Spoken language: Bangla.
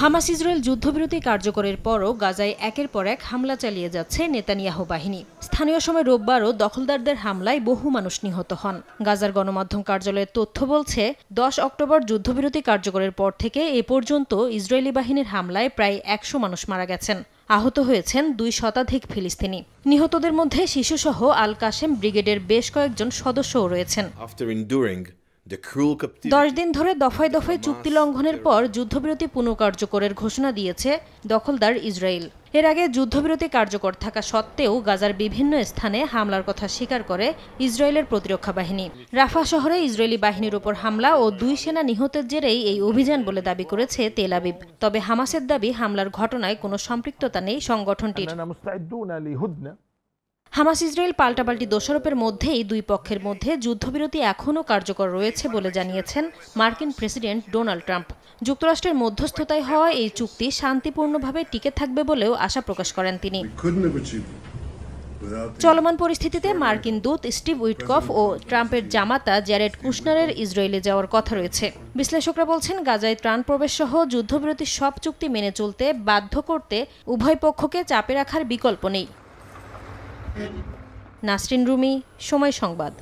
হামাস ইসরায়েল যুদ্ধবিরতি কার্যকরের পরও গাজায় একের পর এক হামলা চালিয়ে যাচ্ছে নেতানিয়াহু বাহিনী। স্থানীয় সময় রোববারও দখলদারদের হামলায় বহু মানুষ নিহত হন। গাজার গণমাধ্যম কার্যালয়ের তথ্য বলছে, 10 অক্টোবর যুদ্ধবিরতি কার্যকরের পর থেকে এ পর্যন্ত ইসরায়েলি বাহিনীর হামলায় প্রায় 100 মানুষ মারা গেছেন। আহত হয়েছেন 2 শতাধিক ফিলিস্তিনি। নিহতদের মধ্যে শিশুসহ আল কাশেম ব্রিগেডের বেশ কয়েকজন সদস্যও রয়েছেন। 10 দিন ধরে দফায় দফায় চুক্তি লঙ্ঘনের পর যুদ্ধবিরতি পুনঃকার্যকরের ঘোষণা দিয়েছে দখলদার ইসরায়েল। এর আগে যুদ্ধবিরতি কার্যকর থাকা সত্ত্বেও গাজার বিভিন্ন স্থানে হামলার কথা স্বীকার করে ইসরায়েলের প্রতিরক্ষা বাহিনী। রাফা শহরে ইসরায়েলি বাহিনীর উপর হামলা ও 2 সেনা নিহতের জেরেই এই অভিযান বলে দাবি করেছে তেল আবিব। তবে হামাসের দাবি, হামলার ঘটনায় কোনো সম্পৃক্ততা নেই সংগঠনটির। হামাস ইসরায়েল পাল্টাপাল্টি দোষারোপের মধ্যেই দুই পক্ষের মধ্যে যুদ্ধবিরতি এখনও কার্যকর রয়েছে বলে জানিয়েছেন মার্কিন প্রেসিডেন্ট ডোনাল্ড ট্রাম্প। যুক্তরাষ্ট্রের মধ্যস্থতায় হওয়া এই চুক্তি শান্তিপূর্ণভাবে টিকে থাকবে বলেও আশা প্রকাশ করেন তিনি। চলমান পরিস্থিতিতে মার্কিন দূত স্টিভ উইটকফ ও ট্রাম্পের জামাতা জ্যারেড কুশনারের ইসরায়েলে যাওয়ার কথা রয়েছে। বিশ্লেষকরা বলছেন, গাজায় ত্রাণ প্রবেশ সহ যুদ্ধবিরতির সব চুক্তি মেনে চলতে বাধ্য করতে উভয় পক্ষকে চাপে রাখার বিকল্প নেই। নাসরিন রুমি, সময় সংবাদ।